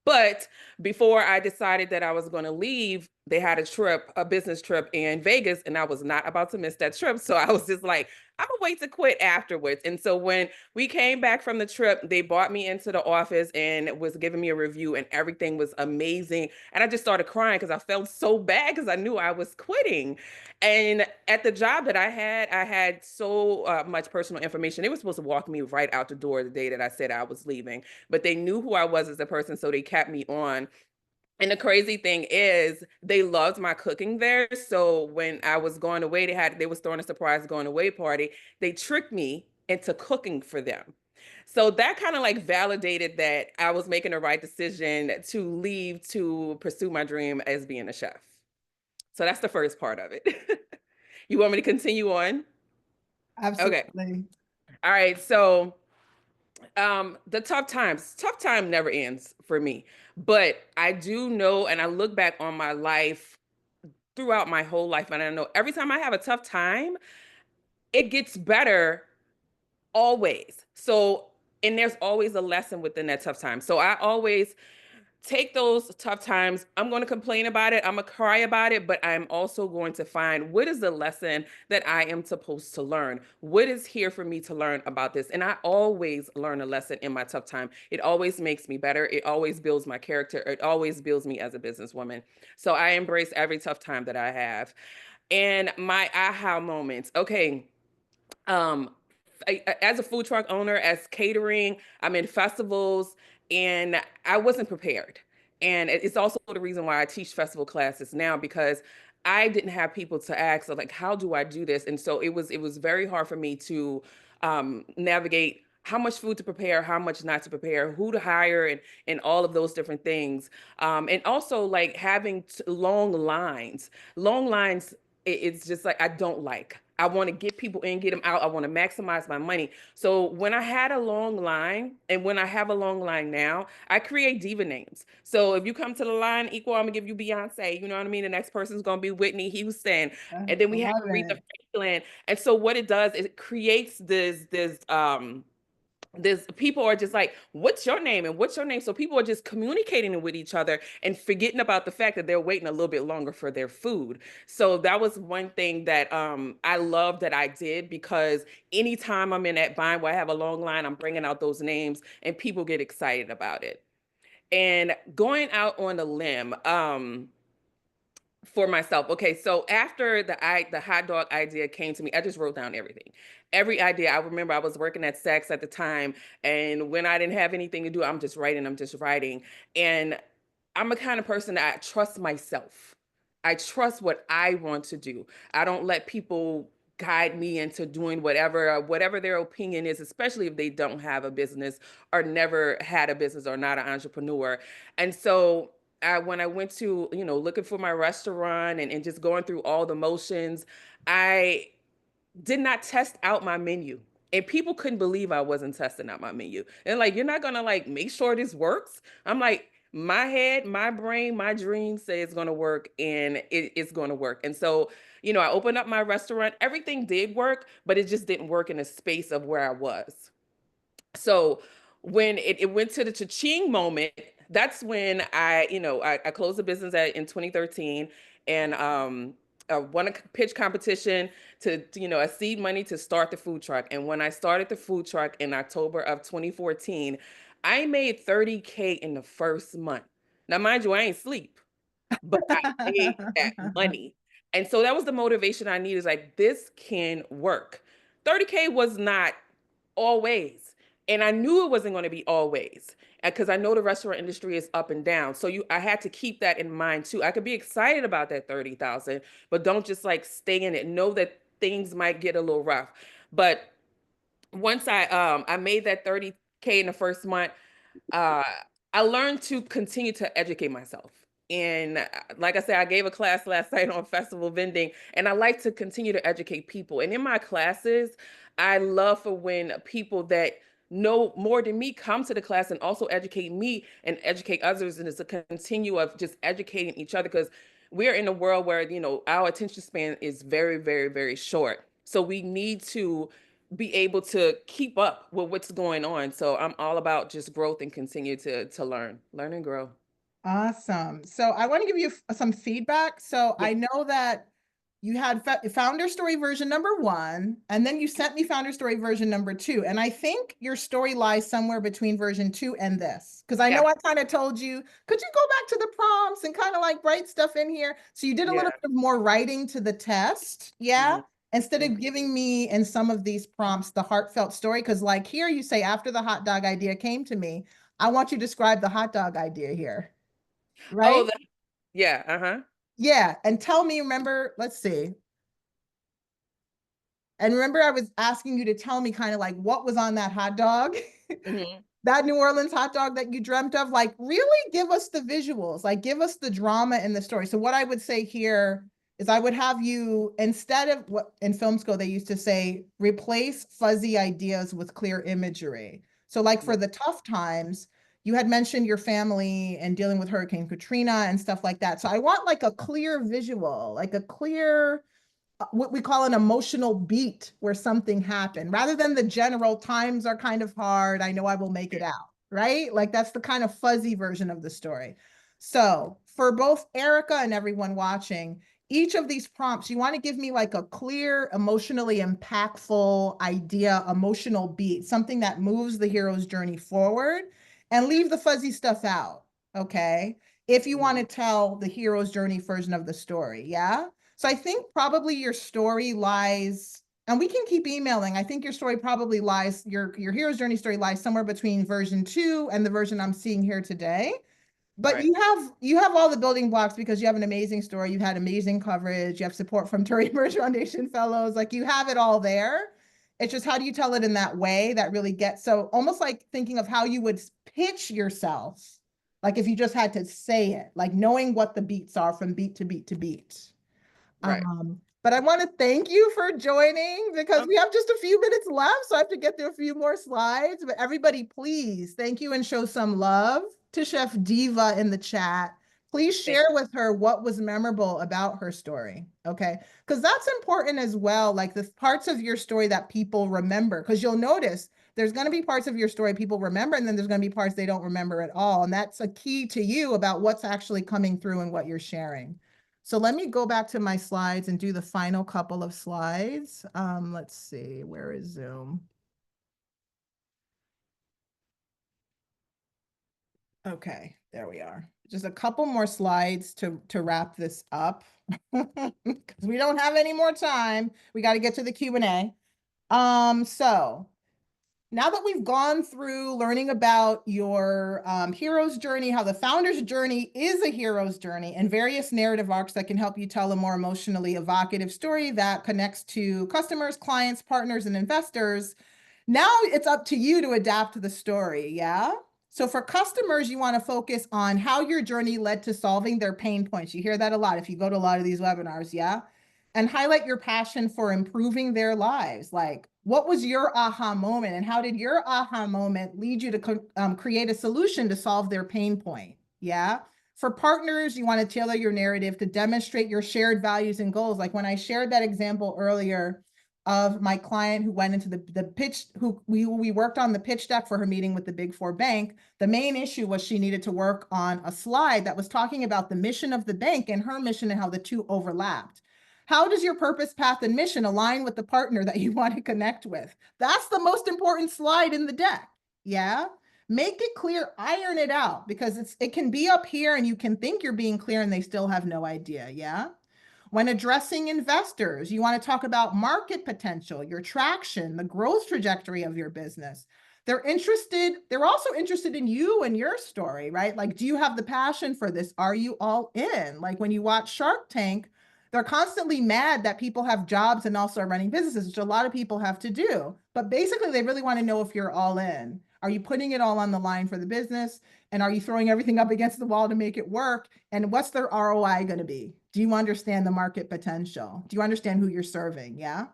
But before I decided that I was going to leave, they had a business trip in Vegas, and I was not about to miss that trip. So I was just like, I'm gonna wait to quit afterwards. And so when we came back from the trip, they brought me into the office and was giving me a review, and everything was amazing. And I just started crying because I felt so bad because I knew I was quitting. And at the job that I had so much personal information. They were supposed to walk me right out the door the day that I said I was leaving, but they knew who I was as a person, so they kept me on. And the crazy thing is they loved my cooking there. So when I was going away, they was throwing a surprise going away party. They tricked me into cooking for them. So that kind of like validated that I was making the right decision to leave to pursue my dream as being a chef. So that's the first part of it. You want me to continue on? Okay. Absolutely. All right. So the tough time never ends for me. But I do know, and I look back on my life throughout my whole life, and I know every time I have a tough time, it gets better always. So, and there's always a lesson within that tough time. So I always take those tough times. I'm going to complain about it. I'm going to cry about it, but I'm also going to find what is the lesson that I am supposed to learn? What is here for me to learn about this? And I always learn a lesson in my tough time. It always makes me better. It always builds my character. It always builds me as a businesswoman. So I embrace every tough time that I have. And my aha moments. Okay. Um, as a food truck owner, as catering, I'm in festivals, and I wasn't prepared. And it's also the reason why I teach festival classes now, because I didn't have people to ask, so like, how do I do this? And so it was very hard for me to navigate how much food to prepare, how much not to prepare, who to hire, and all of those different things. And also like having long lines. Long lines, it's just like I don't like. I want to get people in, get them out. I want to maximize my money. So when I had a long line, and when I have a long line now, I create diva names. So if you come to the line equal, I'm gonna give you Beyonce. You know what I mean? The next person's gonna be Whitney Houston, and then I we have love Aretha it. Franklin. And so what it does is it creates this people are just like, what's your name and what's your name? So people are just communicating with each other and forgetting about the fact that they're waiting a little bit longer for their food. So that was one thing that I love that I did, because anytime I'm in that bind where I have a long line, I'm bringing out those names and people get excited about it. And going out on a limb, for myself. Okay, so after the hot dog idea came to me, I just wrote down everything. Every idea. I remember I was working at Saks at the time, and when I didn't have anything to do, I'm just writing, I'm just writing. And I'm a kind of person that I trust myself. I trust what I want to do. I don't let people guide me into doing whatever their opinion is, especially if they don't have a business or never had a business or not an entrepreneur. And so when I went to, looking for my restaurant and just going through all the motions, I did not test out my menu. And people couldn't believe I wasn't testing out my menu. And like, you're not gonna like make sure this works. I'm like, my head, my brain, my dreams say it's gonna work, and it's gonna work. And so, I opened up my restaurant. Everything did work, but it just didn't work in the space of where I was. So when it went to the cha-ching moment, that's when I closed the business in 2013, and won a pitch competition to a seed money to start the food truck. And when I started the food truck in October of 2014, I made 30K in the first month. Now, mind you, I ain't sleep, but I made that money. And so that was the motivation I needed. Is like, this can work. 30K was not always. And I knew it wasn't going to be always, because I know the restaurant industry is up and down. So I had to keep that in mind too. I could be excited about that 30,000, but don't just like stay in it. Know that things might get a little rough. But once I made that 30K in the first month, uh, I learned to continue to educate myself. And like I said, I gave a class last night on festival vending, and I like to continue to educate people. And in my classes, I love for when people that know more than me come to the class and also educate me and educate others. And it's a continue of just educating each other, because we're in a world where, our attention span is very, very, very short. So we need to be able to keep up with what's going on. So I'm all about just growth and continue to learn and grow. Awesome. So I want to give you some feedback. So Yeah. I know that you had Founder Story version number 1, and then you sent me Founder Story version number 2. And I think your story lies somewhere between version 2 and this, because I Yeah. know I kind of told you, could you go back to the prompts and kind of like write stuff in here? So you did a Yeah. little bit more writing to the test. Yeah. Mhm. Instead Okay. of giving me in some of these prompts the heartfelt story, because like here you say, after the hot dog idea came to me, I want you to describe the hot dog idea here. right? Yeah, uh-huh. Yeah, and tell me, remember, let's see. And remember, I was asking you to tell me kind of like what was on that hot dog, Mhm. that New Orleans hot dog that you dreamt of. Like, really give us the visuals, like, give us the drama in the story. So, what I would say here is I would have you, instead of what in film school they used to say, replace fuzzy ideas with clear imagery. So, like, for the tough times, you had mentioned your family and dealing with Hurricane Katrina and stuff like that. So, I want like a clear visual, like a clear what we call an emotional beat where something happened rather than the general times are kind of hard. I know I will make it out, right? Like that's the kind of fuzzy version of the story. So for both Erica and everyone watching, each of these prompts, you want to give me like a clear, emotionally impactful idea, emotional beat, something that moves the hero's journey forward and leave the fuzzy stuff out. Okay. If you want to tell the hero's journey version of the story. Yeah. So I think probably your story lies, and we can keep emailing. I think your story probably lies, your hero's journey story lies somewhere between version 2 and the version I'm seeing here today. But Right. you have all the building blocks because you have an amazing story. You've had amazing coverage. You have support from Tory Burch Foundation fellows. Like you have it all there. It's just how do you tell it in that way that really gets so almost like thinking of how you would pitch yourself, like if you just had to say it, like knowing what the beats are from beat to beat to beat. Right. But I want to thank you for joining because we have just a few minutes left. So I have to get through a few more slides. But everybody, please thank you and show some love to Chef Diva in the chat. Please share with her what was memorable about her story. Okay. Because that's important as well. Like the parts of your story that people remember. Because you'll notice there's going to be parts of your story people remember, and then there's going to be parts they don't remember at all. And that's a key to you about what's actually coming through and what you're sharing. So let me go back to my slides and do the final couple of slides. Let's see, where is Zoom? Okay, there we are. Just a couple more slides to wrap this up because we don't have any more time. We got to get to the Q&A. So now that we've gone through learning about your hero's journey, how the founder's journey is a hero's journey, and various narrative arcs that can help you tell a more emotionally evocative story that connects to customers, clients, partners, and investors, now it's up to you to adapt the story, yeah? So for customers, you want to focus on how your journey led to solving their pain points. You hear that a lot if you go to a lot of these webinars, yeah? And highlight your passion for improving their lives. Like, what was your aha moment and how did your aha moment lead you to create a solution to solve their pain point? Yeah. For partners, you want to tailor your narrative to demonstrate your shared values and goals. Like when I shared that example earlier of my client who went into the pitch, who we worked on the pitch deck for her meeting with the Big Four bank. The main issue was she needed to work on a slide that was talking about the mission of the bank and her mission and how the two overlapped. How does your purpose, path, and mission align with the partner that you want to connect with? That's the most important slide in the deck. Yeah. Make it clear, iron it out because it can be up here and you can think you're being clear and they still have no idea. Yeah. When addressing investors, you want to talk about market potential, your traction, the growth trajectory of your business. They're also interested in you and your story, right? Like, do you have the passion for this? Are you all in? Like when you watch Shark Tank, they're constantly mad that people have jobs and also are running businesses, which a lot of people have to do. But basically, they really want to know if you're all in. Are you putting it all on the line for the business? And are you throwing everything up against the wall to make it work? And what's their ROI going to be? Do you understand the market potential? Do you understand who you're serving? Yeah.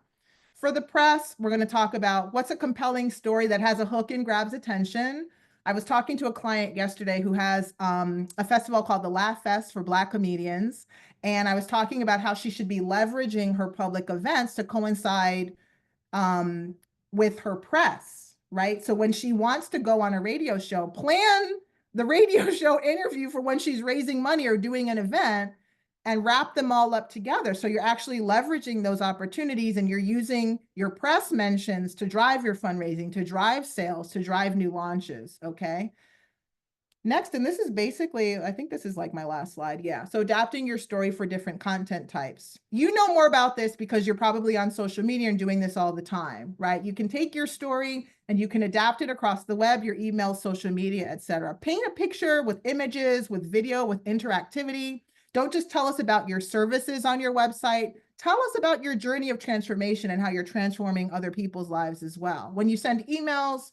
For the press, we're going to talk about what's a compelling story that has a hook and grabs attention. I was talking to a client yesterday who has a festival called the Laugh Fest for Black comedians. And I was talking about how she should be leveraging her public events to coincide with her press, right? So when she wants to go on a radio show, plan the radio show interview for when she's raising money or doing an event and wrap them all up together. So you're actually leveraging those opportunities and you're using your press mentions to drive your fundraising, to drive sales, to drive new launches, okay? Next, and this is basically, I think this is like my last slide. Yeah. So adapting your story for different content types. You know more about this because you're probably on social media and doing this all the time, right? You can take your story and you can adapt it across the web, your email, social media, etc. Paint a picture with images, with video, with interactivity. Don't just tell us about your services on your website. Tell us about your journey of transformation and how you're transforming other people's lives as well. When you send emails,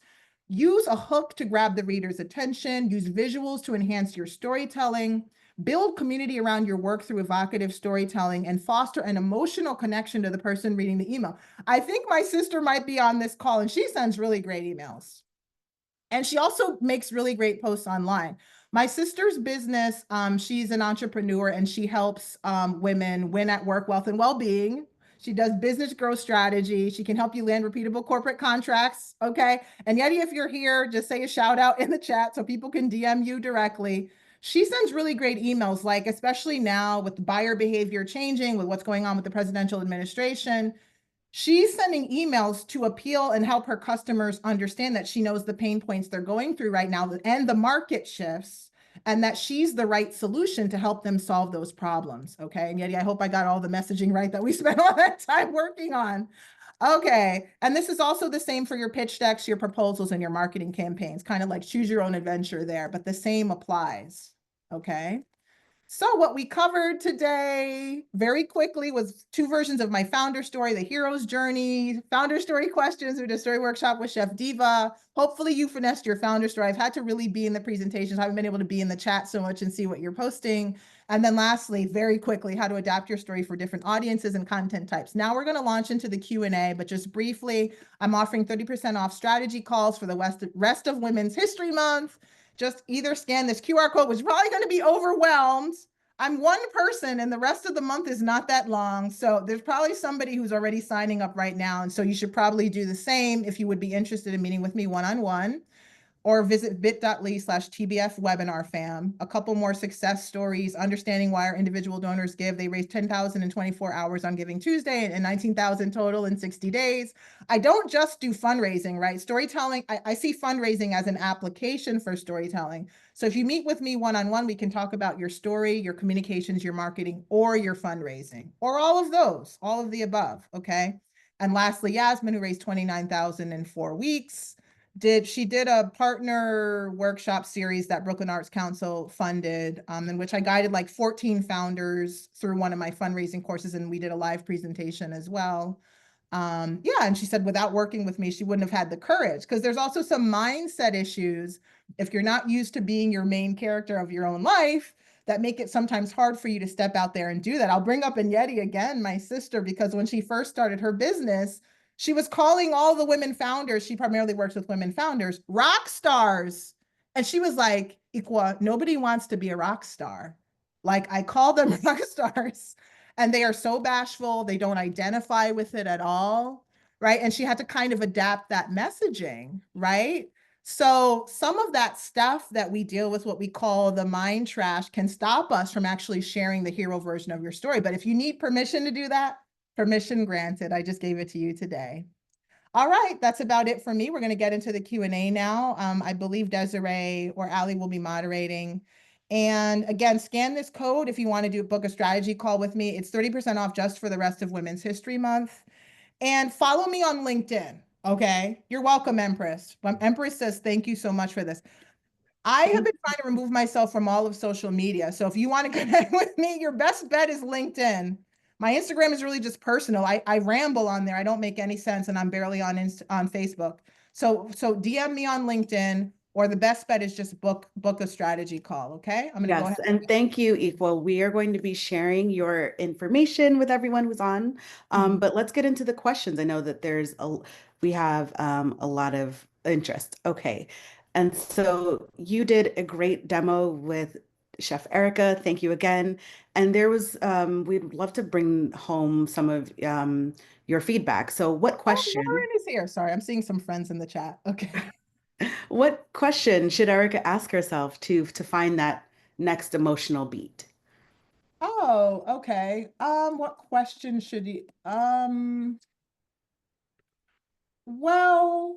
use a hook to grab the reader's attention, use visuals to enhance your storytelling, build community around your work through evocative storytelling, and foster an emotional connection to the person reading the email. I think my sister might be on this call and she sends really great emails. And she also makes really great posts online. My sister's business, she's an entrepreneur and she helps women win at work, wealth, and well-being. She does business growth strategy. She can help you land repeatable corporate contracts. Okay. And Yeti, if you're here, just say a shout out in the chat so people can DM you directly. She sends really great emails, like especially now with buyer behavior changing, with what's going on with the presidential administration. She's sending emails to appeal and help her customers understand that she knows the pain points they're going through right now and the market shifts, and that she's the right solution to help them solve those problems. Okay. And Yeti, I hope I got all the messaging right that we spent all that time working on. Okay. And this is also the same for your pitch decks, your proposals, and your marketing campaigns, kind of like choose your own adventure there, but the same applies. Okay. So what we covered today very quickly was 2 versions of my founder story, the hero's journey, founder story questions, or the story workshop with Chef Diva. Hopefully you finessed your founder story. I've had to really be in the presentations. I haven't been able to be in the chat so much and see what you're posting. And then lastly, very quickly, how to adapt your story for different audiences and content types. Now we're going to launch into the Q&A, but just briefly, I'm offering 30% off strategy calls for the rest of Women's History Month. Just either scan this QR code, which is probably going to be overwhelmed. I'm one person and the rest of the month is not that long. So there's probably somebody who's already signing up right now. And so you should probably do the same if you would be interested in meeting with me one-on-one. Or visit bit.ly/TBF webinar fam. A couple more success stories, understanding why our individual donors give. They raised 10,000 in 24 hours on Giving Tuesday and 19,000 total in 60 days. I don't just do fundraising, right? Storytelling, I see fundraising as an application for storytelling. So if you meet with me one-on-one, we can talk about your story, your communications, your marketing, or your fundraising, or all of those, all of the above, okay? And lastly, Yasmin, who raised 29,000 in 4 weeks. She did a partner workshop series that Brooklyn Arts Council funded, in which I guided like 14 founders through one of my fundraising courses, and we did a live presentation as well. Yeah, and she said without working with me, she wouldn't have had the courage, because there's also some mindset issues if you're not used to being your main character of your own life that make it sometimes hard for you to step out there and do that. I'll bring up Yeti again, my sister, because when she first started her business, she was calling all the women founders, she primarily works with women founders, rock stars. And she was like, Ikwa, nobody wants to be a rock star. Like, I call them rock stars and they are so bashful. They don't identify with it at all. Right. And she had to kind of adapt that messaging. Right. So some of that stuff that we deal with, what we call the mind trash, can stop us from actually sharing the hero version of your story. But if you need permission to do that, permission granted. I just gave it to you today. All right, that's about it for me. We're going to get into the Q&A now. I believe Desiree or Ali will be moderating. And again, scan this code if you want to book a strategy call with me. It's 30% off just for the rest of Women's History Month. And follow me on LinkedIn. Okay, you're welcome, Empress. Empress says, thank you so much for this. I have been trying to remove myself from all of social media. So if you want to connect with me, your best bet is LinkedIn. My Instagram is really just personal. I ramble on there. I don't make any sense, and I'm barely on Facebook. So DM me on LinkedIn, or the best bet is just book a strategy call. Okay, I'm gonna go Yes, ahead. and thank you, Equal. We are going to be sharing your information with everyone who's on. But let's get into the questions. I know that we have a lot of interest. Okay, and so you did a great demo with Chef Erica. Thank you again. And we'd love to bring home some of your feedback. So what Oh, question? Lauren is here. Sorry, I'm seeing some friends in the chat. Okay. What question should Erica ask herself to find that next emotional beat? Oh, okay. What question should you well,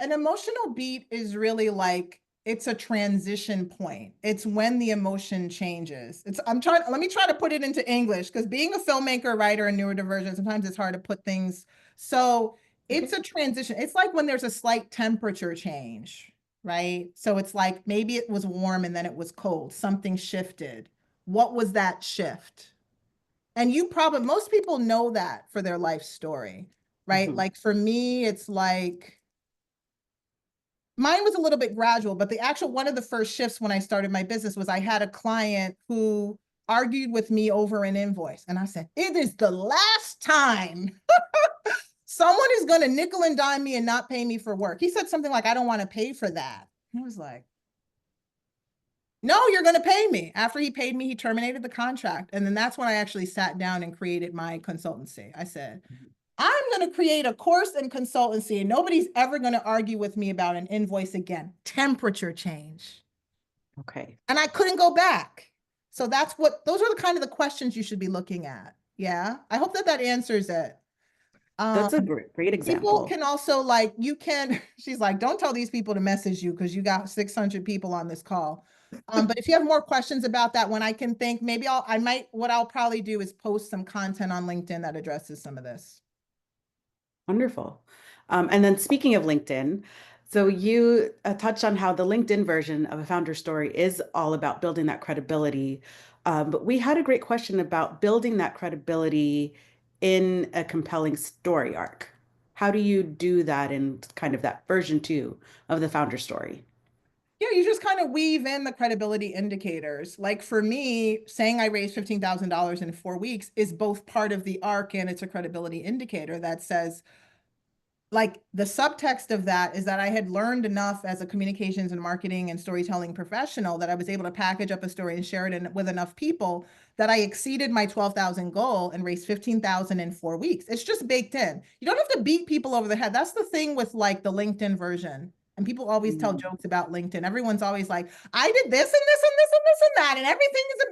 an emotional beat is really like it's a transition point. It's when the emotion changes. Let me try to put it into English, because being a filmmaker, writer, and neurodivergent, sometimes it's hard to put things. So it's a transition. It's like when there's a slight temperature change, right? So it's like maybe it was warm and then it was cold. Something shifted. What was that shift? And most people know that for their life story, right? Mhm. Like for me, it's like, mine was a little bit gradual, but one of the first shifts when I started my business was I had a client who argued with me over an invoice. And I said, it is the last time someone is going to nickel and dime me and not pay me for work. He said something like, I don't want to pay for that. I was like, no, you're going to pay me. After he paid me, he terminated the contract. And then that's when I actually sat down and created my consultancy. I said, I'm going to create a course in consultancy and nobody's ever going to argue with me about an invoice again. Temperature change. Okay. And I couldn't go back. So those are the kind of the questions you should be looking at. Yeah. I hope that answers it. That's a great People example. can also she's like, don't tell these people to message you because you got 600 people on this call. But if you have more questions about that one, I can think maybe what I'll probably do is post some content on LinkedIn that addresses some of this. Wonderful. And then speaking of LinkedIn, so you touched on how the LinkedIn version of a founder story is all about building that credibility. But we had a great question about building that credibility in a compelling story arc. How do you do that in kind of that version two of the founder story? Yeah, you just kind of weave in the credibility indicators. Like for me, saying I raised $15,000 in 4 weeks is both part of the arc and it's a credibility indicator that says, like the subtext of that is that I had learned enough as a communications and marketing and storytelling professional that I was able to package up a story and share it with enough people that I exceeded my 12,000 goal and raised 15,000 in 4 weeks. It's just baked in. You don't have to beat people over the head. That's the thing with like the LinkedIn version. And people always tell Mm. jokes about LinkedIn. Everyone's always like, I did this and this and this and this and that, and everything is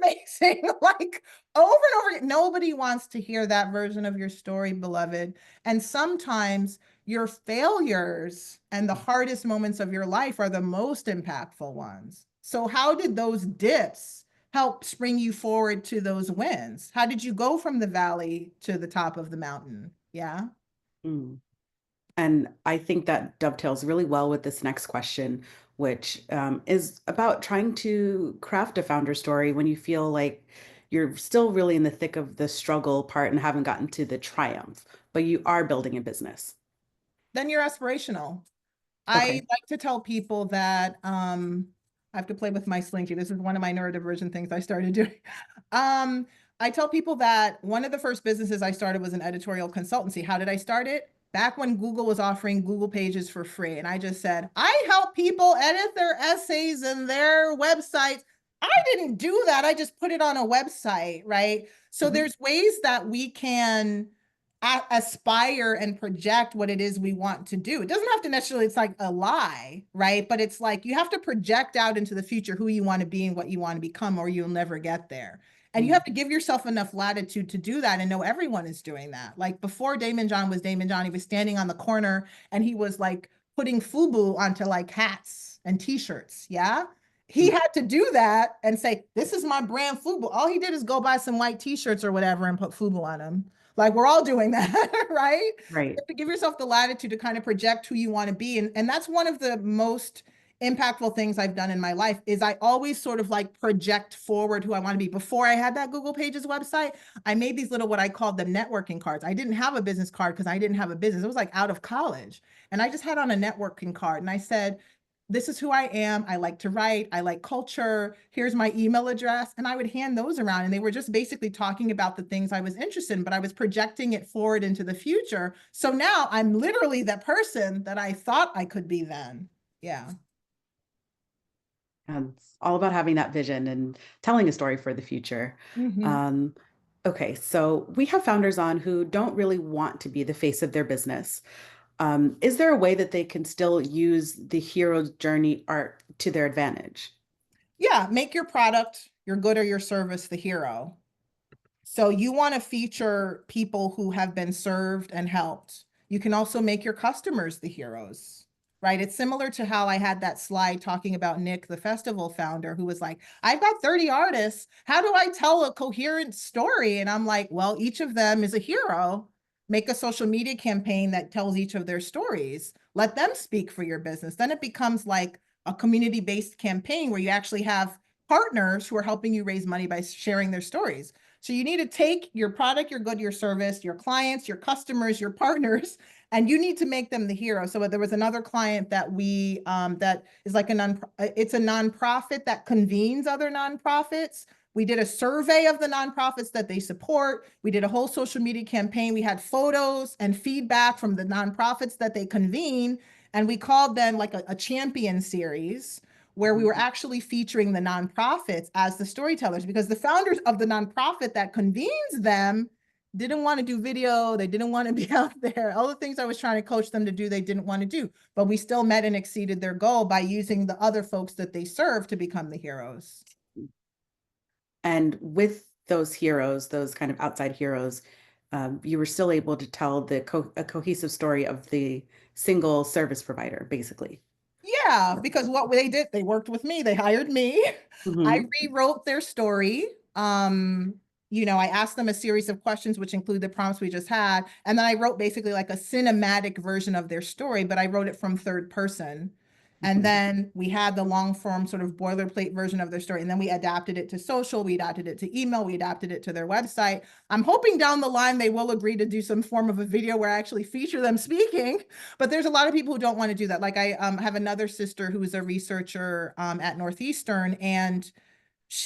amazing. Like over and over. Nobody wants to hear that version of your story, beloved. And sometimes your failures and the hardest moments of your life are the most impactful ones. So how did those dips help spring you forward to those wins? How did you go from the valley to the top of the mountain? Yeah. Mm. And I think that dovetails really well with this next question, which is about trying to craft a founder story when you feel like you're still really in the thick of the struggle part and haven't gotten to the triumph, but you are building a business. Then you're aspirational. I Okay. like to tell people that I have to play with my slinky. This is one of my neurodivergent things I started doing. Um, I tell people that one of the first businesses I started was an editorial consultancy. How did I start it? Back when Google was offering Google Pages for free. And I just said, I help people edit their essays and their websites. I didn't do that. I just put it on a website, right? So Mhm. there's ways that we can aspire and project what it is we want to do. It doesn't have to necessarily, it's like a lie, right? But it's like you have to project out into the future who you want to be and what you want to become, or you'll never get there. And you Mm. have to give yourself enough latitude to do that and know everyone is doing that. Like before Damon John was Damon John, he was standing on the corner and he was like putting FUBU onto like hats and t-shirts. Yeah. He Mm. had to do that and say, this is my brand FUBU. All he did is go buy some white t-shirts or whatever and put FUBU on them. Like we're all doing that, right? You Right. have to give yourself the latitude to kind of project who you want to be. And that's one of the most impactful things I've done in my life is I always sort of like project forward who I want to be. Before I had that Google Pages website, I made these little, what I called them networking cards. I didn't have a business card because I didn't have a business. It was like out of college. And I just had on a networking card and I said, this is who I am. I like to write. I like culture. Here's my email address. And I would hand those around. And they were just basically talking about the things I was interested in, but I was projecting it forward into the future. So now I'm literally that person that I thought I could be then. Yeah. And it's all about having that vision and telling a story for the future. Mm-hmm. Um, okay, so we have founders on who don't really want to be the face of their business. Is there a way that they can still use the hero's journey arc to their advantage? Yeah. Make your product, your good or your service, the hero. So you want to feature people who have been served and helped. You can also make your customers the heroes. right? It's similar to how I had that slide talking about Nick, the festival founder, who was like, I've got 30 artists. How do I tell a coherent story? And I'm like, well, each of them is a hero. Make a social media campaign that tells each of their stories. Let them speak for your business. Then it becomes like a community-based campaign where you actually have partners who are helping you raise money by sharing their stories. So you need to take your product, your good, your service, your clients, your customers, your partners, and you need to make them the hero. So there was another client that we that is like it's a nonprofit that convenes other nonprofits. We did a survey of the nonprofits that they support. We did a whole social media campaign. We had photos and feedback from the nonprofits that they convene, and we called them like a champion series where we were actually featuring the nonprofits as the storytellers, because the founders of the nonprofit that convenes them didn't want to do video. They didn't want to be out there. All the things I was trying to coach them to do, they didn't want to do. But we still met and exceeded their goal by using the other folks that they serve to become the heroes. And with those heroes, those kind of outside heroes, you were still able to tell a cohesive story of the single service provider, basically. Yeah, because what they did, they worked with me. They hired me. I rewrote their story. I asked them a series of questions, which include the prompts we just had. And then I wrote basically like a cinematic version of their story, but I wrote it from third person. And then we had the long form sort of boilerplate version of their story. And then we adapted it to social, we adapted it to email, we adapted it to their website. I'm hoping down the line they will agree to do some form of a video where I actually feature them speaking. But there's a lot of people who don't want to do that. Like I have another sister who is a researcher at Northeastern, and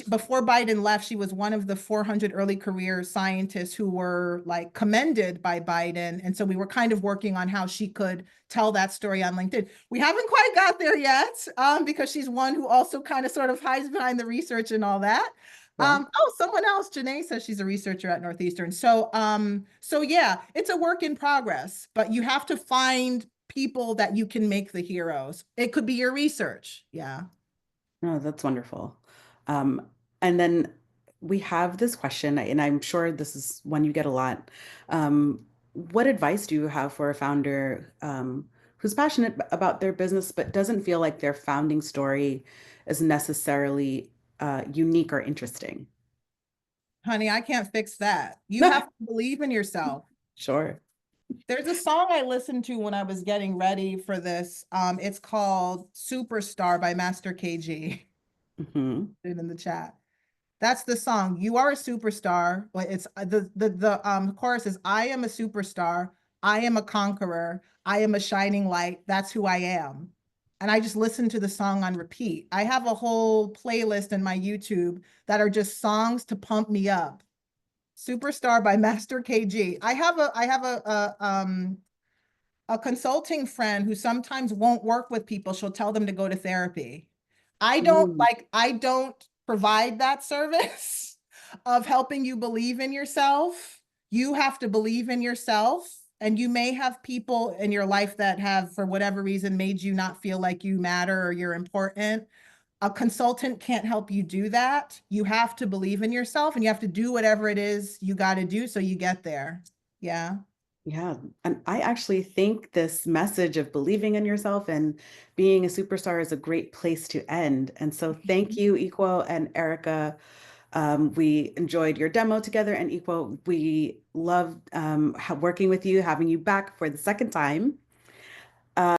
before Biden left, she was one of the 400 early career scientists who were like commended by Biden. And so we were kind of working on how she could tell that story on LinkedIn. We haven't quite got there yet because she's one who also kind of sort of hides behind the research and all that. Someone else, Janae says she's a researcher at Northeastern. So yeah, it's a work in progress, but you have to find people that you can make the heroes. It could be your research. Yeah. Oh, that's wonderful. And then we have this question, and I'm sure this is one you get a lot. What advice do you have for a founder who's passionate about their business but doesn't feel like their founding story is necessarily unique or interesting? Honey, I can't fix that. You have to believe in yourself. Sure. There's a song I listened to when I was getting ready for this. It's called Superstar by Master KG. Mm-hmm. Put it in the chat. That's the song. You are a superstar. But it's the chorus is, I am a superstar. I am a conqueror. I am a shining light. That's who I am. And I just listened to the song on repeat. I have a whole playlist in my YouTube that are just songs to pump me up. Superstar by Master KG. I have a consulting friend who sometimes won't work with people. She'll tell them to go to therapy. I don't provide that service of helping you believe in yourself. You have to believe in yourself. And you may have people in your life that have, for whatever reason, made you not feel like you matter or you're important. A consultant can't help you do that. You have to believe in yourself and you have to do whatever it is you got to do so you get there. Yeah. Yeah. And I actually think this message of believing in yourself and being a superstar is a great place to end. And so thank you, Equal and Erica. We enjoyed your demo together, and Equal, we loved working with you, having you back for the second time.